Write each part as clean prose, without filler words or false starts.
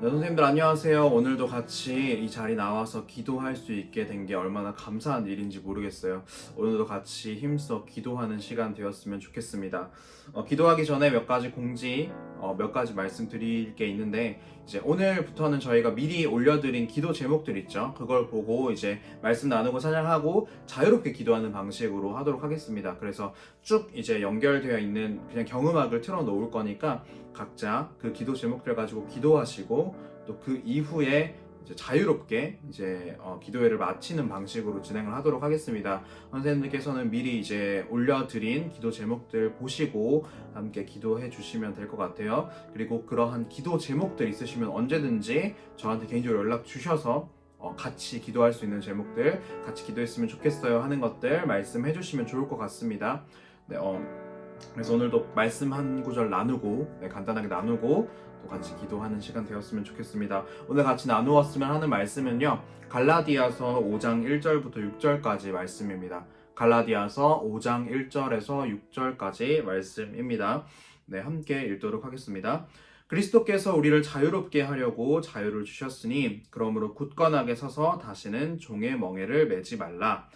네, 선생님들 안녕하세요. 오늘도 같이 이 자리 나와서 기도할 수 있게 된 게 얼마나 감사한 일인지 모르겠어요. 오늘도 같이 힘써 기도하는 시간 되었으면 좋겠습니다. 기도하기 전에 몇 가지 공지, 몇 가지 말씀드릴 게 있는데, 이제 오늘부터는 저희가 미리 올려드린 기도 제목들 있죠. 그걸 보고 이제 말씀 나누고 찬양하고 자유롭게 기도하는 방식으로 하도록 하겠습니다. 그래서 쭉 이제 연결되어 있는 그냥 경음악을 틀어 놓을 거니까 각자 그 기도 제목들 가지고 기도하시고 또 그 이후에 이제 자유롭게 이제 기도회를 마치는 방식으로 진행을 하도록 하겠습니다. 선생님들께서는 미리 이제 올려드린 기도 제목들 보시고 함께 기도해 주시면 될 것 같아요. 그리고 그러한 기도 제목들 있으시면 언제든지 저한테 개인적으로 연락 주셔서 같이 기도할 수 있는 제목들, 같이 기도했으면 좋겠어요 하는 것들 말씀해 주시면 좋을 것 같습니다. 네, 그래서 오늘도 말씀 한 구절 나누고 간단하게 나누고 또 같이 기도하는 시간 되었으면 좋겠습니다. 오늘 같이 나누었으면 하는 말씀은요, 갈라디아서 5장 1절부터 6절까지 말씀입니다. 갈라디아서 5장 1절에서 6절까지 말씀입니다. 네, 함께 읽도록 하겠습니다. 그리스도께서 우리를 자유롭게 하려고 자유를 주셨으니 그러므로 굳건하게 서서 다시는 종의 멍에를 매지 말라.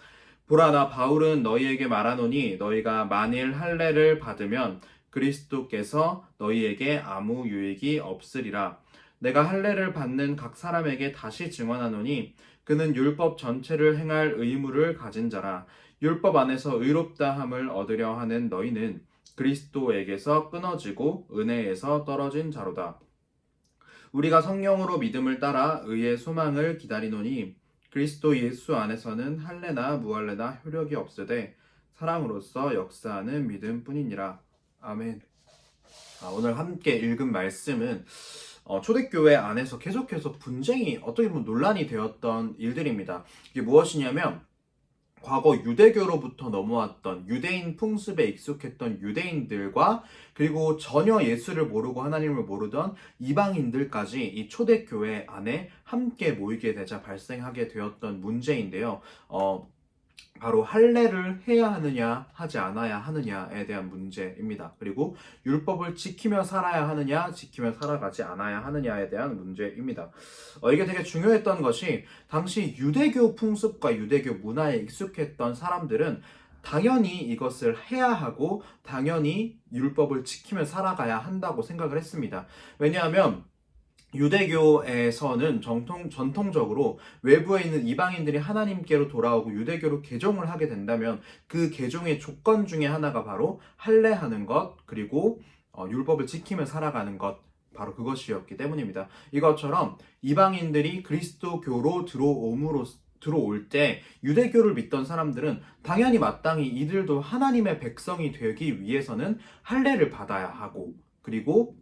보라, 나 바울은 너희에게 말하노니 너희가 만일 할례를 받으면 그리스도께서 너희에게 아무 유익이 없으리라. 내가 할례를 받는 각 사람에게 다시 증언하노니 그는 율법 전체를 행할 의무를 가진 자라. 율법 안에서 의롭다함을 얻으려 하는 너희는 그리스도에게서 끊어지고 은혜에서 떨어진 자로다. 우리가 성령으로 믿음을 따라 의의 소망을 기다리노니 그리스도 예수 안에서는 할례나 무할례나 효력이 없으되 사랑으로서 역사하는 믿음뿐이니라. 아멘. 오늘 함께 읽은 말씀은 초대교회 안에서 계속해서 분쟁이 어떻게 보면 논란이 되었던 일들입니다. 이게 무엇이냐면 과거 유대교로부터 넘어왔던 유대인 풍습에 익숙했던 유대인들과 그리고 전혀 예수를 모르고 하나님을 모르던 이방인들까지 이 초대교회 안에 함께 모이게 되자 발생하게 되었던 문제인데요. 바로 할례를 해야 하느냐 하지 않아야 하느냐에 대한 문제입니다. 그리고 율법을 지키며 살아야 하느냐 지키며 살아가지 않아야 하느냐에 대한 문제입니다. 이게 되게 중요했던 것이 당시 유대교 풍습과 유대교 문화에 익숙했던 사람들은 당연히 이것을 해야 하고 당연히 율법을 지키며 살아가야 한다고 생각을 했습니다. 왜냐하면 유대교에서는 전통적으로 외부에 있는 이방인들이 하나님께로 돌아오고 유대교로 개종을 하게 된다면 그 개종의 조건 중에 하나가 바로 할례하는 것, 그리고 율법을 지키며 살아가는 것, 바로 그것이었기 때문입니다. 이것처럼 이방인들이 그리스도교로 들어올 때 유대교를 믿던 사람들은 당연히 마땅히 이들도 하나님의 백성이 되기 위해서는 할례를 받아야 하고 그리고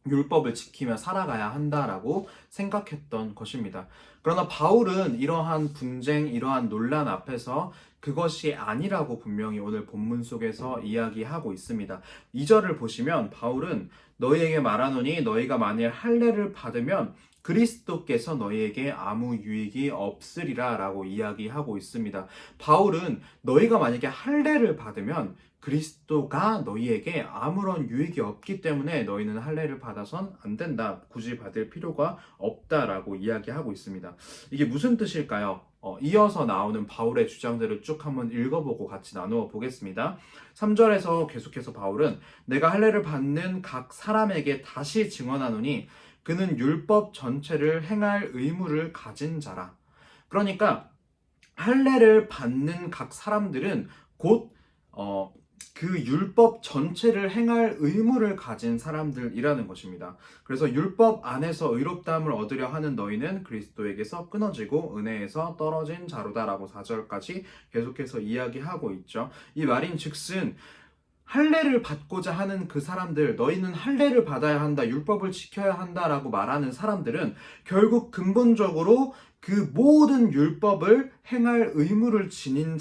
율법을 지키며 살아가야 한다라고 생각했던 것입니다. 그러나 바울은 이러한 분쟁, 이러한 논란 앞에서 그것이 아니라고 분명히 오늘 본문 속에서 이야기하고 있습니다. 2절을 보시면 바울은 너희에게 말하노니 너희가 만일 할례를 받으면 그리스도께서 너희에게 아무 유익이 없으리라 라고 이야기하고 있습니다. 바울은 너희가 만약에 할례를 받으면 그리스도가 너희에게 아무런 유익이 없기 때문에 너희는 할례를 받아선 안 된다. 굳이 받을 필요가 없다라고 이야기하고 있습니다. 이게 무슨 뜻일까요? 이어서 나오는 바울의 주장들을 쭉 한번 읽어보고 같이 나누어 보겠습니다. 3절에서 계속해서 바울은 내가 할례를 받는 각 사람에게 다시 증언하노니 그는 율법 전체를 행할 의무를 가진 자라. 그러니까 할례를 받는 각 사람들은 곧 그 율법 전체를 행할 의무를 가진 사람들이라는 것입니다. 그래서 율법 안에서 의롭다함을 얻으려 하는 너희는 그리스도에게서 끊어지고 은혜에서 떨어진 자로다라고 4절까지 계속해서 이야기하고 있죠. 이 말인즉슨 할례를 받고자 하는 그 사람들, 너희는 할례를 받아야 한다, 율법을 지켜야 한다라고 말하는 사람들은 결국 근본적으로 그 모든 율법을 행할 의무를 지닌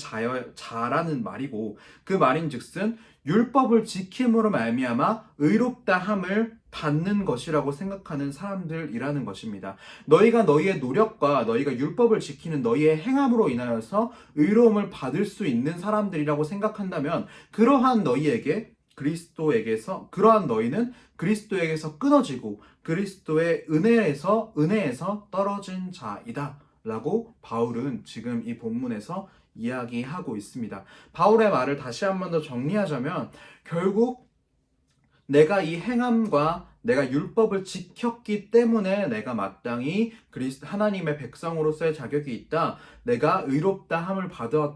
자라는 말이고, 그 말인즉슨 율법을 지킴으로 말미암아 의롭다함을 받는 것이라고 생각하는 사람들이라는 것입니다. 너희가 너희의 노력과 너희가 율법을 지키는 너희의 행함으로 인하여서 의로움을 받을 수 있는 사람들이라고 생각한다면 그러한 너희에게 그러한 너희는 그리스도에게서 끊어지고 그리스도의 은혜에서 떨어진 자이다 라고 바울은 지금 이 본문에서 이야기하고 있습니다. 바울의 말을 다시 한 번 더 정리하자면 결국 내가 이 행함과 내가 율법을 지켰기 때문에 내가 마땅히 하나님의 백성으로서의 자격이 있다. 내가 의롭다 함을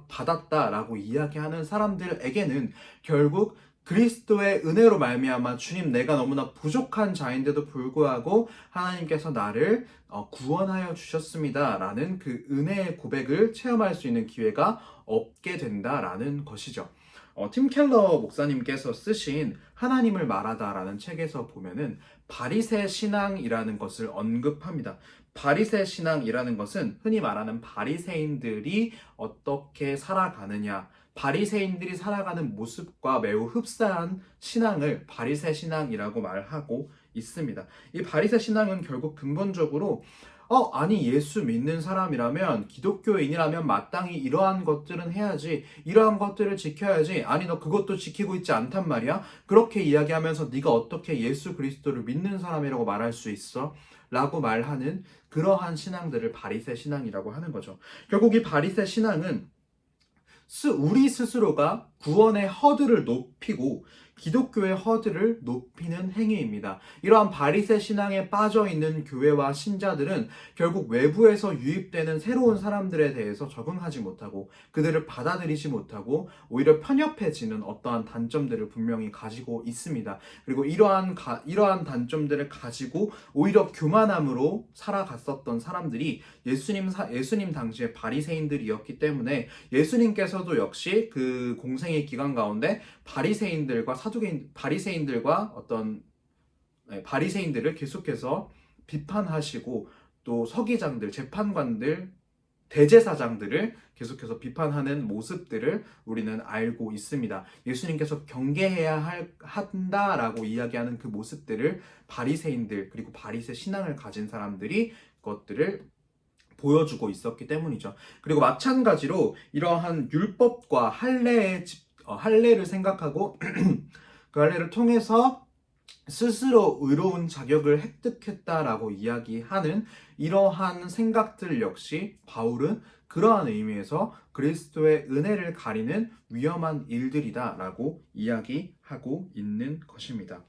받았다라고 이야기하는 사람들에게는 결국 그리스도의 은혜로 말미암아 주님 내가 너무나 부족한 자인데도 불구하고 하나님께서 나를 구원하여 주셨습니다라는 그 은혜의 고백을 체험할 수 있는 기회가 없게 된다라는 것이죠. 팀 켈러 목사님께서 쓰신 하나님을 말하다라는 책에서 보면은 바리새 신앙이라는 것을 언급합니다. 바리새 신앙이라는 것은 흔히 말하는 바리새인들이 어떻게 살아가느냐, 바리새인들이 살아가는 모습과 매우 흡사한 신앙을 바리새 신앙이라고 말하고 있습니다. 이 바리새 신앙은 결국 근본적으로 아니 예수 믿는 사람이라면 기독교인이라면 마땅히 이러한 것들은 해야지, 이러한 것들을 지켜야지, 아니 너 그것도 지키고 있지 않단 말이야? 그렇게 이야기하면서 네가 어떻게 예수 그리스도를 믿는 사람이라고 말할 수 있어? 라고 말하는 그러한 신앙들을 바리새 신앙이라고 하는 거죠. 결국 이 바리새 신앙은 우리 스스로가 구원의 허들을 높이고 기독교의 허들을 높이는 행위입니다. 이러한 바리새 신앙에 빠져 있는 교회와 신자들은 결국 외부에서 유입되는 새로운 사람들에 대해서 적응하지 못하고 그들을 받아들이지 못하고 오히려 편협해지는 어떠한 단점들을 분명히 가지고 있습니다. 그리고 이러한 단점들을 가지고 오히려 교만함으로 살아갔었던 사람들이 예수님 당시에 바리새인들이었기 때문에 예수님께서도 역시 그 공생의 기간 가운데 바리새인들을 계속해서 비판하시고 또 서기장들, 재판관들, 대제사장들을 계속해서 비판하는 모습들을 우리는 알고 있습니다. 예수님께서 경계해야 한다라고 이야기하는 그 모습들을 바리새인들 그리고 바리새 신앙을 가진 사람들이 그것들을 보여주고 있었기 때문이죠. 그리고 마찬가지로 이러한 율법과 할례를 생각하고 그 할례를 통해서 스스로 의로운 자격을 획득했다라고 이야기하는 이러한 생각들 역시 바울은 그러한 의미에서 그리스도의 은혜를 가리는 위험한 일들이다라고 이야기하고 있는 것입니다.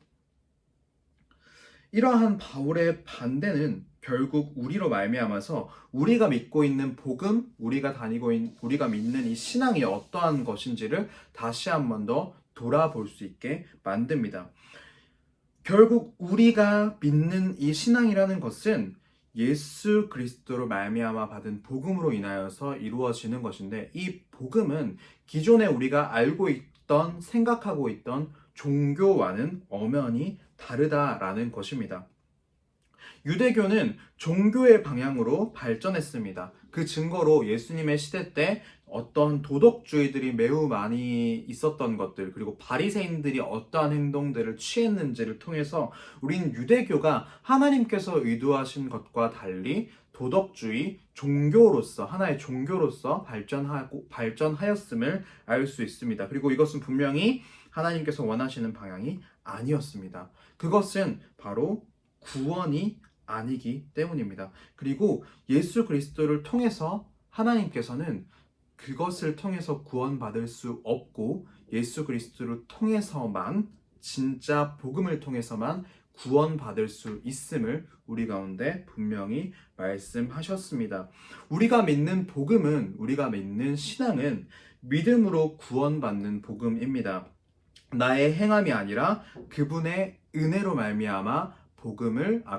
이러한 바울의 반대는 결국 우리로 말미암아서 우리가 믿고 있는 복음, 우리가 믿는 이 신앙이 어떠한 것인지를 다시 한 번 더 돌아볼 수 있게 만듭니다. 결국 우리가 믿는 이 신앙이라는 것은 예수 그리스도로 말미암아 받은 복음으로 인하여서 이루어지는 것인데 이 복음은 기존에 우리가 알고 있던 생각하고 있던 종교와는 엄연히 다르다라는 것입니다. 유대교는 종교의 방향으로 발전했습니다. 그 증거로 예수님의 시대 때 어떤 도덕주의들이 매우 많이 있었던 것들, 그리고 바리새인들이 어떠한 행동들을 취했는지를 통해서 우린 유대교가 하나님께서 의도하신 것과 달리 도덕주의, 하나의 종교로서 발전하였음을 알 수 있습니다. 그리고 이것은 분명히 하나님께서 원하시는 방향이 아니었습니다. 그것은 바로 구원이 아니기 때문입니다. 그리고 예수 그리스도를 통해서 하나님께서는 그것을 통해서 구원받을 수 없고 예수 그리스도를 통해서만 진짜 복음을 통해서만 구원받을 수 있음을 우리 가운데 분명히 말씀하셨습니다. 우리가 믿는 복음은 우리가 믿는 신앙은 믿음으로 구원받는 복음입니다. 나의 행함이 아니라 그분의 은혜로 말미암아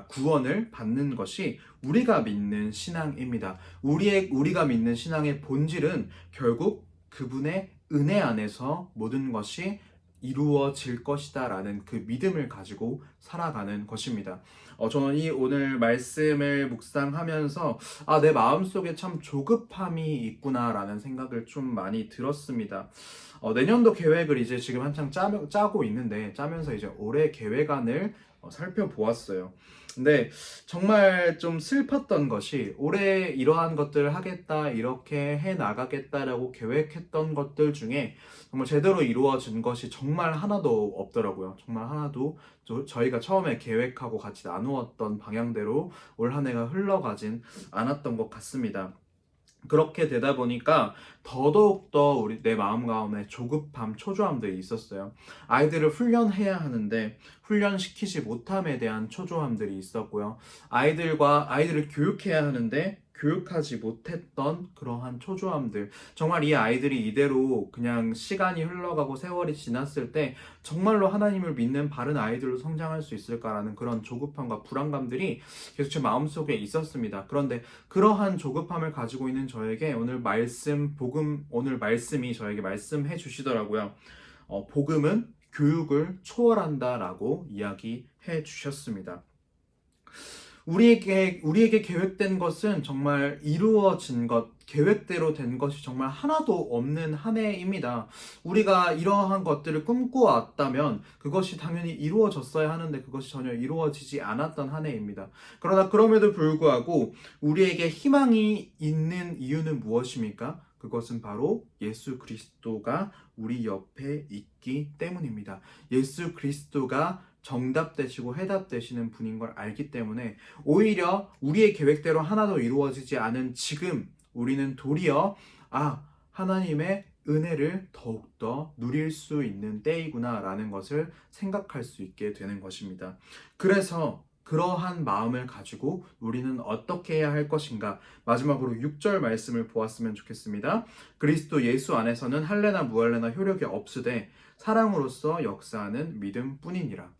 구원을 받는 것이 우리가 믿는 신앙입니다. 우리가 믿는 신앙의 본질은 결국 그분의 은혜 안에서 모든 것이 이루어질 것이다 라는 그 믿음을 가지고 살아가는 것입니다. 저는 이 오늘 말씀을 묵상하면서 내 마음속에 참 조급함이 있구나 라는 생각을 좀 많이 들었습니다. 내년도 계획을 이제 지금 한창 짜고 있는데 짜면서 이제 올해 계획안을 살펴보았어요. 근데 정말 좀 슬펐던 것이 올해 이러한 것들을 하겠다, 이렇게 해 나가겠다라고 계획했던 것들 중에 정말 제대로 이루어진 것이 정말 하나도 없더라고요. 정말 하나도 저희가 처음에 계획하고 같이 나누었던 방향대로 올 한 해가 흘러가진 않았던 것 같습니다. 그렇게 되다 보니까 더더욱더 내 마음 가운데 조급함, 초조함들이 있었어요. 아이들을 훈련해야 하는데 훈련시키지 못함에 대한 초조함들이 있었고요. 아이들을 교육해야 하는데 교육하지 못했던 그러한 초조함들. 정말 이 아이들이 이대로 그냥 시간이 흘러가고 세월이 지났을 때 정말로 하나님을 믿는 바른 아이들로 성장할 수 있을까라는 그런 조급함과 불안감들이 계속 제 마음속에 있었습니다. 그런데 그러한 조급함을 가지고 있는 저에게 오늘 말씀이 저에게 말씀해 주시더라고요. 복음은 교육을 초월한다라고 이야기해 주셨습니다. 우리에게 계획된 것은 정말 이루어진 것, 계획대로 된 것이 정말 하나도 없는 한 해입니다. 우리가 이러한 것들을 꿈꿔왔다면 그것이 당연히 이루어졌어야 하는데 그것이 전혀 이루어지지 않았던 한 해입니다. 그러나 그럼에도 불구하고 우리에게 희망이 있는 이유는 무엇입니까? 그것은 바로 예수 그리스도가 우리 옆에 있기 때문입니다. 예수 그리스도가 정답 되시고 해답 되시는 분인 걸 알기 때문에 오히려 우리의 계획대로 하나도 이루어지지 않은 지금 우리는 도리어 하나님의 은혜를 더욱더 누릴 수 있는 때이구나 라는 것을 생각할 수 있게 되는 것입니다. 그래서 그러한 마음을 가지고 우리는 어떻게 해야 할 것인가? 마지막으로 6절 말씀을 보았으면 좋겠습니다. 그리스도 예수 안에서는 할례나 무할례나 효력이 없으되 사랑으로서 역사하는 믿음뿐이니라.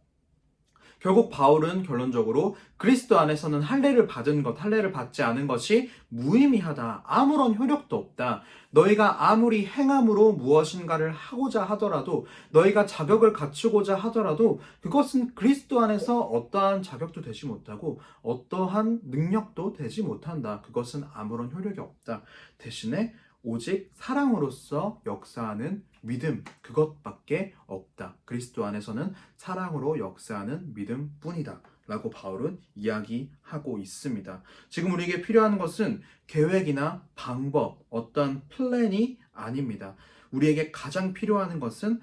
결국 바울은 결론적으로 그리스도 안에서는 할례를 받지 않은 것이 무의미하다. 아무런 효력도 없다. 너희가 아무리 행함으로 무엇인가를 하고자 하더라도, 너희가 자격을 갖추고자 하더라도 그것은 그리스도 안에서 어떠한 자격도 되지 못하고 어떠한 능력도 되지 못한다. 그것은 아무런 효력이 없다. 대신에 오직 사랑으로서 역사하는 믿음, 그것밖에 없다. 그리스도 안에서는 사랑으로 역사하는 믿음뿐이다. 라고 바울은 이야기하고 있습니다. 지금 우리에게 필요한 것은 계획이나 방법, 어떤 플랜이 아닙니다. 우리에게 가장 필요한 것은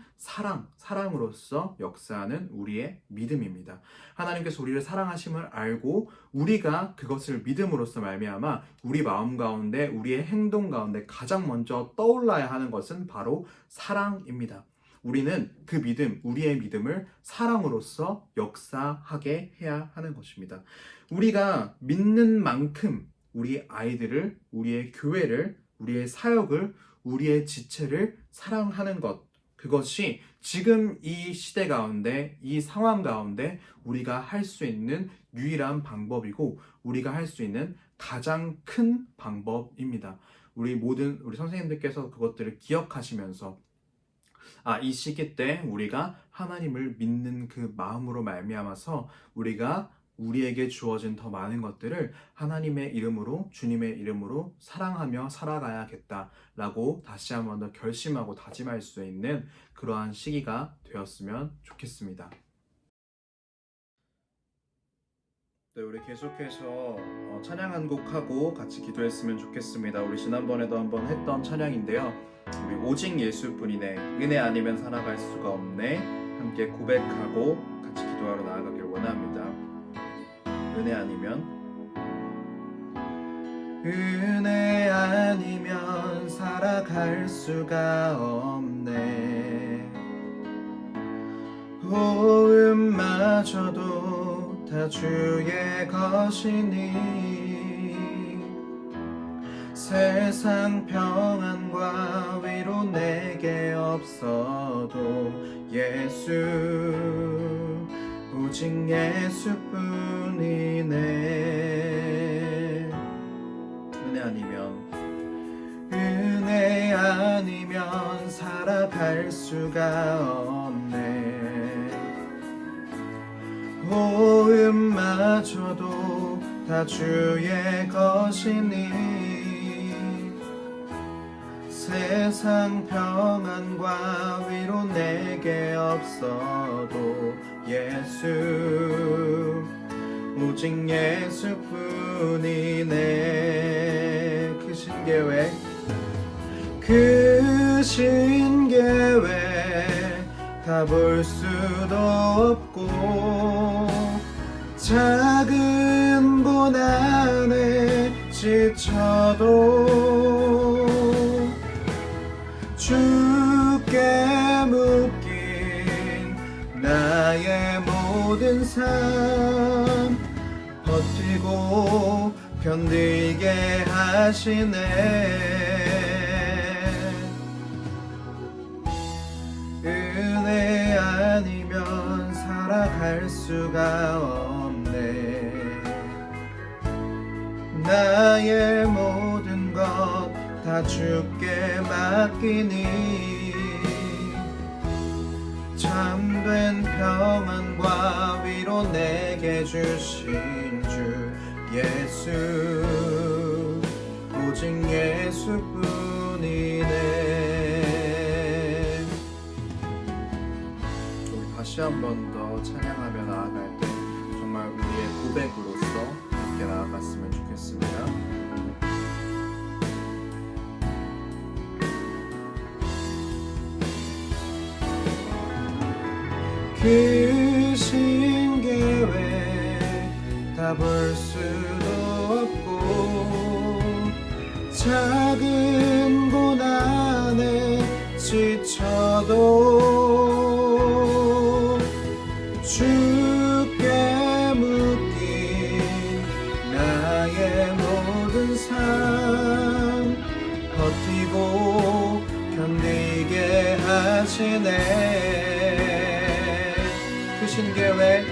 사랑으로서 역사하는 우리의 믿음입니다. 하나님께서 우리를 사랑하심을 알고 우리가 그것을 믿음으로써 말미암아 우리 마음 가운데, 우리의 행동 가운데 가장 먼저 떠올라야 하는 것은 바로 사랑입니다. 우리는 그 믿음, 우리의 믿음을 사랑으로서 역사하게 해야 하는 것입니다. 우리가 믿는 만큼 우리 아이들을, 우리의 교회를, 우리의 사역을, 우리의 지체를 사랑하는 것, 그것이 지금 이 시대 가운데, 이 상황 가운데 우리가 할 수 있는 유일한 방법이고 우리가 할 수 있는 가장 큰 방법입니다. 우리 선생님들께서 그것들을 기억하시면서 이 시기 때 우리가 하나님을 믿는 그 마음으로 말미암아서 우리가 우리에게 주어진 더 많은 것들을 하나님의 이름으로, 주님의 이름으로 사랑하며 살아가야겠다라고 다시 한번 더 결심하고 다짐할 수 있는 그러한 시기가 되었으면 좋겠습니다. 네, 우리 계속해서 찬양 한 곡 하고 같이 기도했으면 좋겠습니다. 우리 지난번에도 한번 했던 찬양인데요. 우리 오직 예수뿐이네, 은혜 아니면 살아갈 수가 없네, 함께 고백하고 같이 기도하러 나아가길 원합니다. 은혜 아니면 살아갈 수가 없네. 호흡마저도 다 주의 것이니 세상 평안과 위로 내게 없어도 오직 예수뿐이네. 은혜 아니면 살아갈 수가 없네. 호흡마저도 다 주의 것이니 세상 평안과 위로 내게 없어도 예수 오직 예수뿐이네. 크신 계획 크신 계획 다 볼 수도 없고 작은 고난에 지쳐도 주께 묶인 나의 모든 삶 버티고 견디게 하시네. 은혜 아니면 살아갈 수가 없네. 나의 모든 것 다 주께 맡기니 참된 평안과 위로 내게 주신 주 예수 오직 예수뿐이네. 우리 다시 한 번 더 찬양하며 나아갈 때 정말 우리의 고백으로서 함께 나아갔으면 좋겠습니다. 크신 계획 다 볼 수도 없고 작은 고난에 지쳐도 주께 묶인 나의 모든 삶 버티고 견디게 하시네. 크신 계획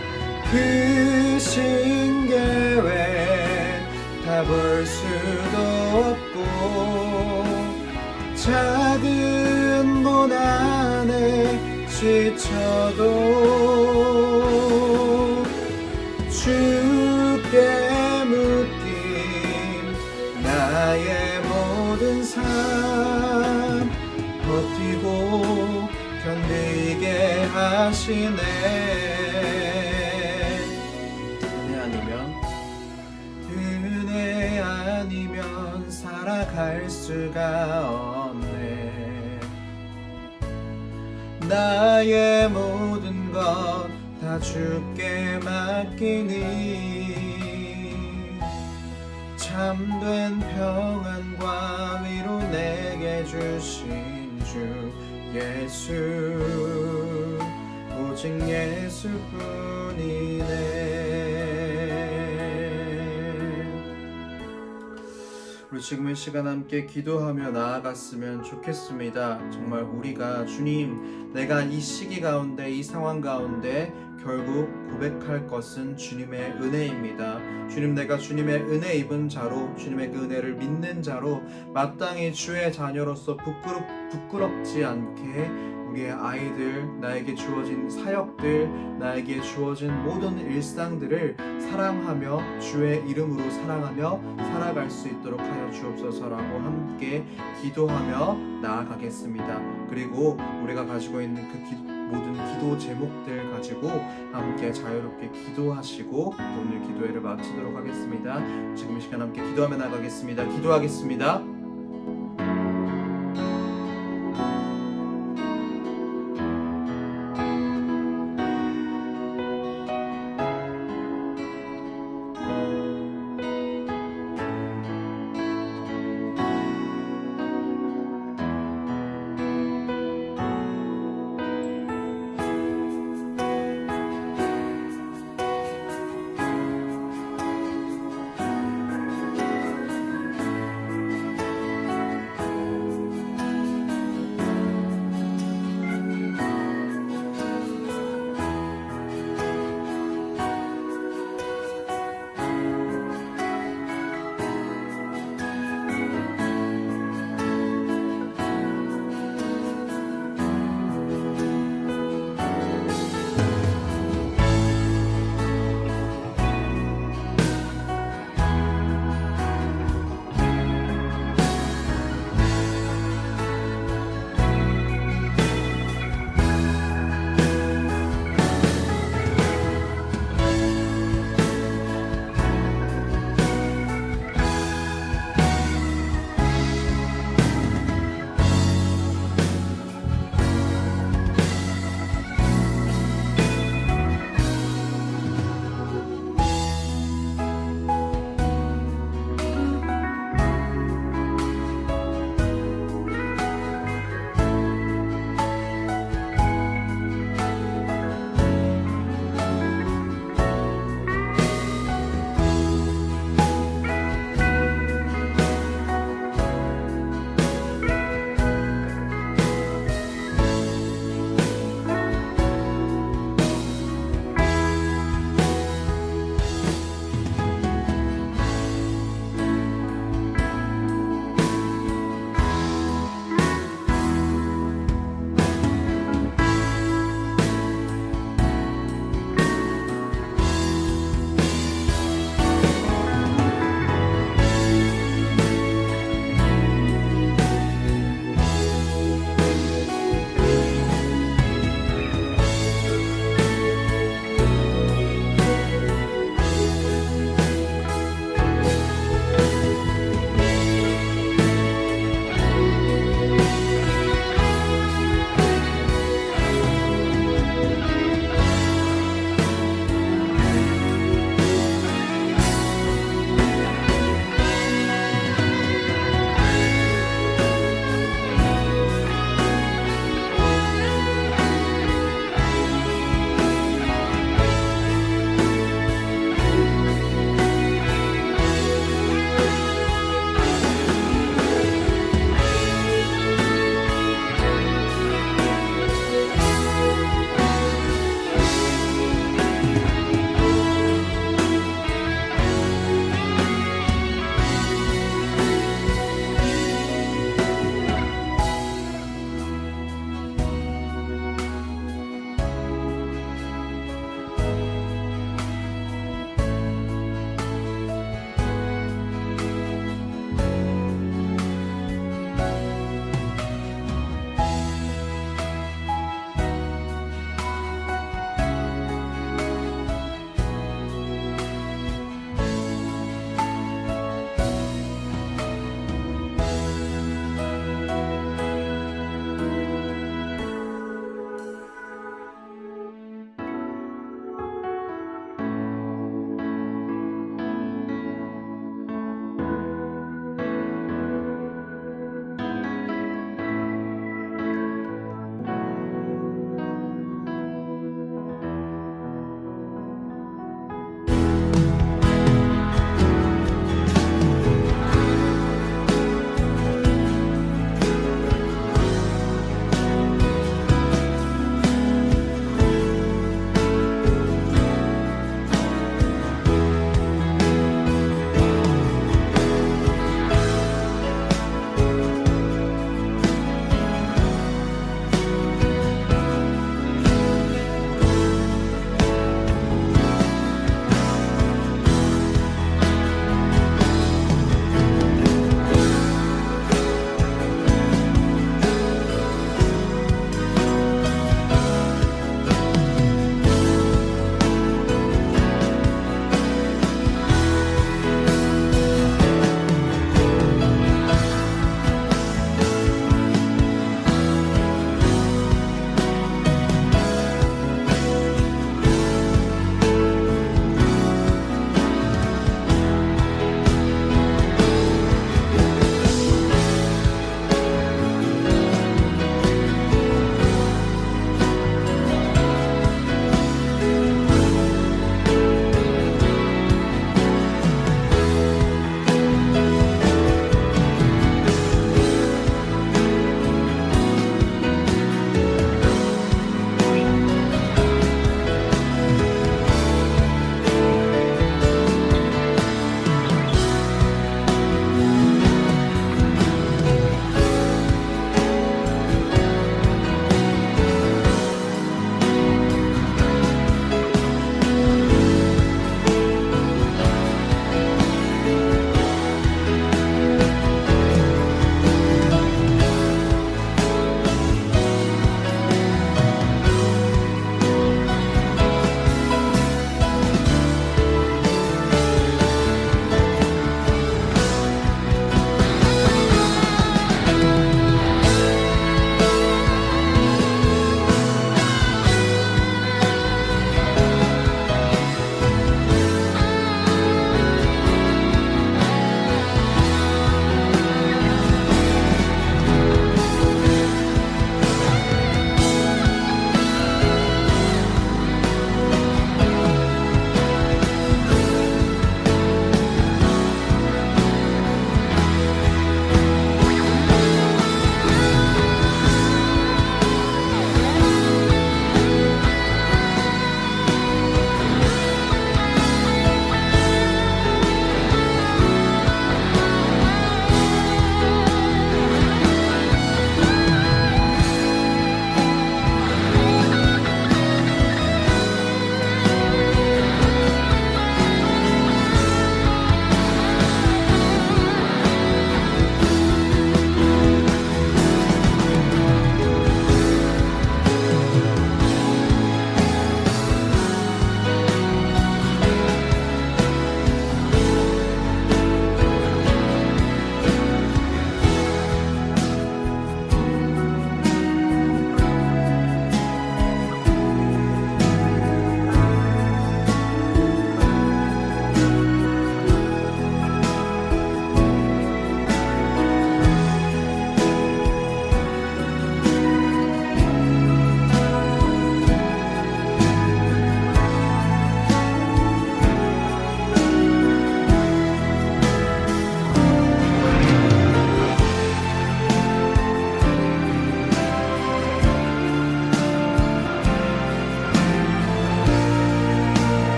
크신 계획 다 볼 수도 없고 작은 고난에 지쳐도 주께 묶인 나의 모든 삶 버티고 견디게 하시네. 은혜 아니면 살아갈 수가 없네. 나의 모든 것 다 주께 맡기니 참된 평안과 위로 내게 주신 주 예수 오직 예수뿐이네. 우리 지금 이 시간 함께 기도하며 나아갔으면 좋겠습니다. 정말 우리가 주님, 내가 이 시기 가운데 이 상황 가운데 결국 고백할 것은 주님의 은혜입니다. 주님, 내가 주님의 은혜 입은 자로, 주님의 그 은혜를 믿는 자로 마땅히 주의 자녀로서 부끄럽지 않게 우리의 아이들, 나에게 주어진 사역들, 나에게 주어진 모든 일상들을 사랑하며 주의 이름으로 사랑하며 살아갈 수 있도록 하여 주옵소서라고 함께 기도하며 나아가겠습니다. 그리고 우리가 가지고 있는 그 모든 기도 제목들 가지고 함께 자유롭게 기도하시고 오늘 기도회를 마치도록 하겠습니다. 지금 이 시간 함께 기도하며 나가겠습니다. 기도하겠습니다.